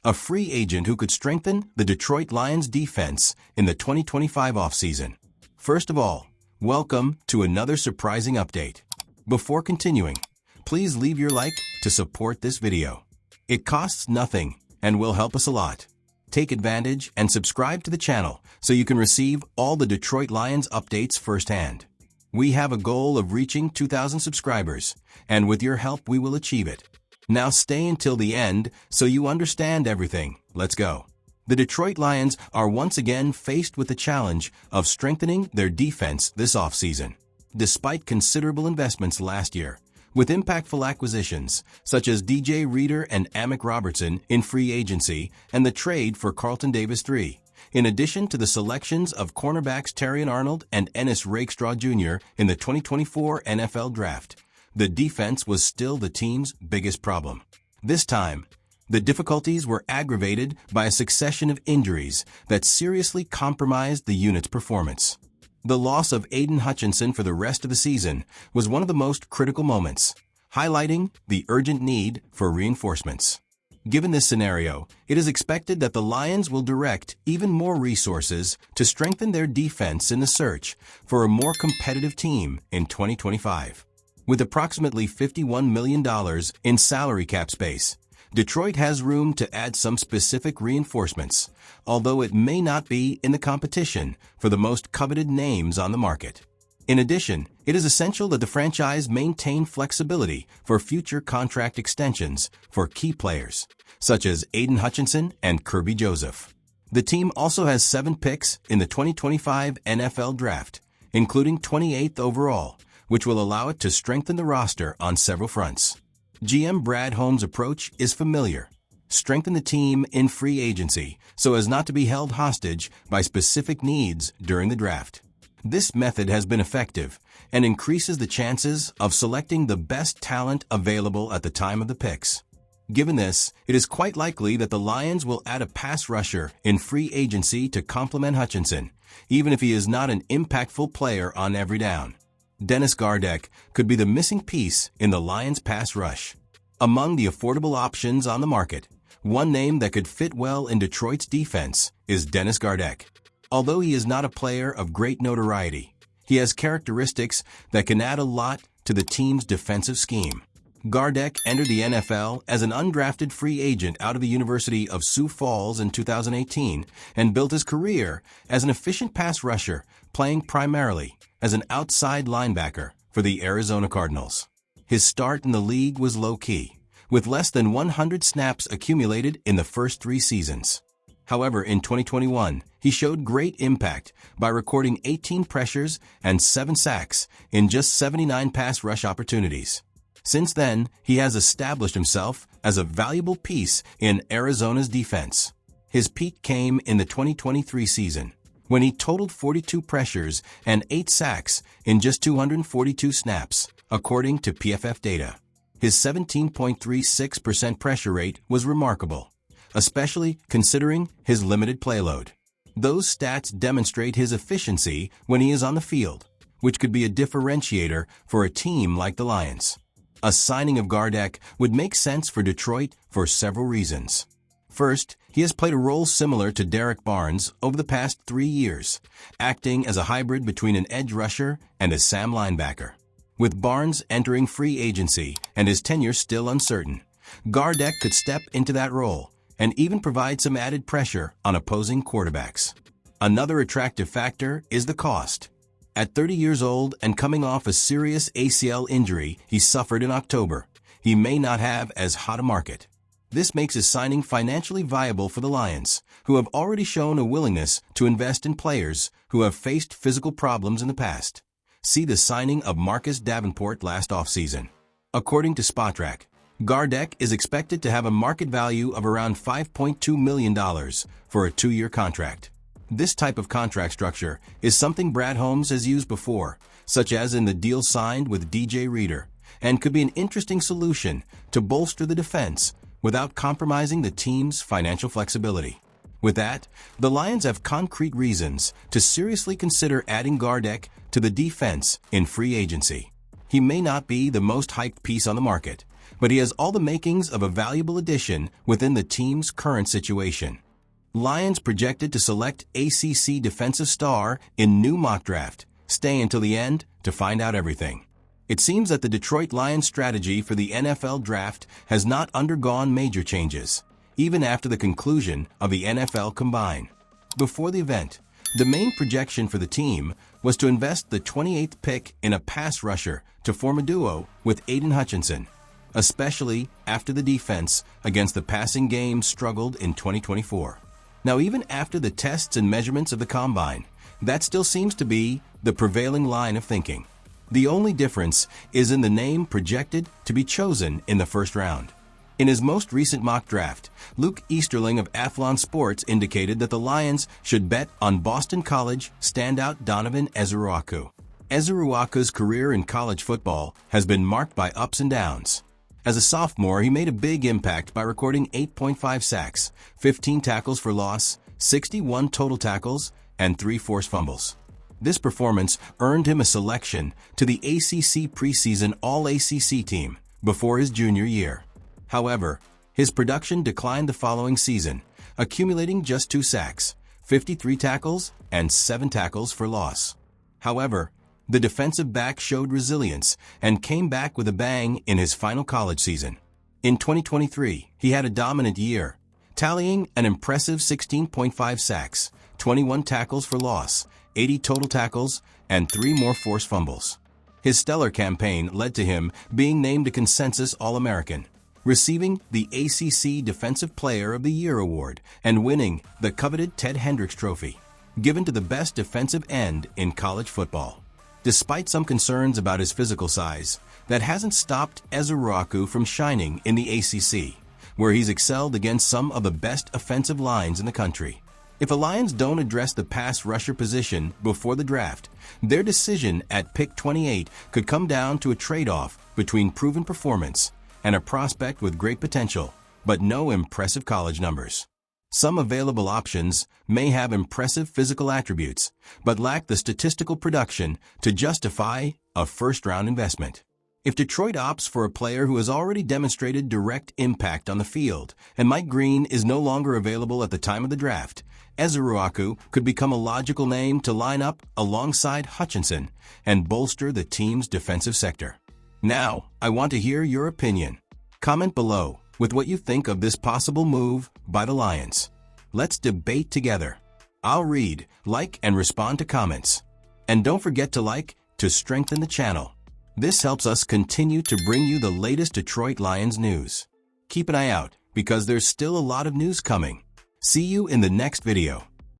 a free agent who could strengthen the Detroit Lions defense in the 2025 offseason. First of all, welcome to another surprising update. Before continuing, please leave your like to support this video. It costs nothing and will help us a lot. Take advantage and subscribe to the channel so you can receive all the Detroit Lions updates firsthand. We have a goal of reaching 2,000 subscribers, and with your help we will achieve it. Now stay until the end so you understand everything. Let's go. The Detroit Lions are once again faced with the challenge of strengthening their defense this offseason. Despite considerable investments last year, with impactful acquisitions such as DJ Reader and Amik Robertson in free agency and the trade for Carlton Davis III, in addition to the selections of cornerbacks Terrion Arnold and Ennis Rakestraw Jr. in the 2024 NFL Draft, the defense was still the team's biggest problem. This time, the difficulties were aggravated by a succession of injuries that seriously compromised the unit's performance. The loss of Aidan Hutchinson for the rest of the season was one of the most critical moments, highlighting the urgent need for reinforcements. Given this scenario, it is expected that the Lions will direct even more resources to strengthen their defense in the search for a more competitive team in 2025. With approximately $51 million in salary cap space, Detroit has room to add some specific reinforcements, although it may not be in the competition for the most coveted names on the market. In addition, it is essential that the franchise maintain flexibility for future contract extensions for key players, such as Aidan Hutchinson and Kerby Joseph. The team also has 7 picks in the 2025 NFL Draft, including 28th overall, which will allow it to strengthen the roster on several fronts. GM Brad Holmes' approach is familiar. Strengthen the team in free agency so as not to be held hostage by specific needs during the draft. This method has been effective and increases the chances of selecting the best talent available at the time of the picks. Given this, it is quite likely that the Lions will add a pass rusher in free agency to complement Hutchinson, even if he is not an impactful player on every down. Dennis Gardeck could be the missing piece in the Lions' pass rush. Among the affordable options on the market, one name that could fit well in Detroit's defense is Dennis Gardeck. Although he is not a player of great notoriety, he has characteristics that can add a lot to the team's defensive scheme. Gardeck entered the NFL as an undrafted free agent out of the University of Sioux Falls in 2018 and built his career as an efficient pass rusher, playing primarily as an outside linebacker for the Arizona Cardinals. His start in the league was low-key, with less than 100 snaps accumulated in the first 3 seasons. However, in 2021, he showed great impact by recording 18 pressures and 7 sacks in just 79 pass rush opportunities. Since then, he has established himself as a valuable piece in Arizona's defense. His peak came in the 2023 season, when he totaled 42 pressures and 8 sacks in just 242 snaps, according to PFF data. His 17.36% pressure rate was remarkable, especially considering his limited playload. Those stats demonstrate his efficiency when he is on the field, which could be a differentiator for a team like the Lions. A signing of Gardeck would make sense for Detroit for several reasons. First, he has played a role similar to Derek Barnes over the past 3 years, acting as a hybrid between an edge rusher and a Sam linebacker. With Barnes entering free agency and his tenure still uncertain, Gardeck could step into that role and even provide some added pressure on opposing quarterbacks. Another attractive factor is the cost. At 30 years old and coming off a serious ACL injury he suffered in October, he may not have as hot a market. This makes his signing financially viable for the Lions, who have already shown a willingness to invest in players who have faced physical problems in the past. See the signing of Marcus Davenport last offseason. According to Spotrac, Gardeck is expected to have a market value of around $5.2 million for a 2-year contract. This type of contract structure is something Brad Holmes has used before, such as in the deal signed with DJ Reader, and could be an interesting solution to bolster the defense without compromising the team's financial flexibility. With that, the Lions have concrete reasons to seriously consider adding Gardeck to the defense in free agency. He may not be the most hyped piece on the market, but he has all the makings of a valuable addition within the team's current situation. Lions projected to select ACC defensive star in new mock draft. Stay until the end to find out everything. It seems that the Detroit Lions strategy for the NFL draft has not undergone major changes, even after the conclusion of the NFL Combine. Before the event, the main projection for the team was to invest the 28th pick in a pass rusher to form a duo with Aiden Hutchinson, especially after the defense against the passing game struggled in 2024. Now, even after the tests and measurements of the Combine, that still seems to be the prevailing line of thinking. The only difference is in the name projected to be chosen in the first round. In his most recent mock draft, Luke Easterling of Athlon Sports indicated that the Lions should bet on Boston College standout Donovan Ezeruaku. Ezeruaku's career in college football has been marked by ups and downs. As a sophomore, he made a big impact by recording 8.5 sacks, 15 tackles for loss, 61 total tackles, and 3 forced fumbles. This performance earned him a selection to the ACC preseason All-ACC team before his junior year. However, his production declined the following season, accumulating just 2 sacks, 53 tackles, and 7 tackles for loss. However, the defensive back showed resilience and came back with a bang in his final college season. In 2023, he had a dominant year, tallying an impressive 16.5 sacks, 21 tackles for loss, 80 total tackles, and 3 more forced fumbles. His stellar campaign led to him being named a consensus All-American, receiving the ACC Defensive Player of the Year award and winning the coveted Ted Hendricks Trophy, given to the best defensive end in college football. Despite some concerns about his physical size, that hasn't stopped Ezeruaku from shining in the ACC, where he's excelled against some of the best offensive lines in the country. If the Lions don't address the pass rusher position before the draft, their decision at pick 28 could come down to a trade-off between proven performance and a prospect with great potential, but no impressive college numbers. Some available options may have impressive physical attributes, but lack the statistical production to justify a first-round investment. If Detroit opts for a player who has already demonstrated direct impact on the field, and Mike Green is no longer available at the time of the draft, Ezeruaku could become a logical name to line up alongside Hutchinson and bolster the team's defensive sector. Now, I want to hear your opinion. Comment below with what you think of this possible move by the Lions. Let's debate together. I'll read, like, and respond to comments. And don't forget to like to strengthen the channel. This helps us continue to bring you the latest Detroit Lions news. Keep an eye out because there's still a lot of news coming. See you in the next video.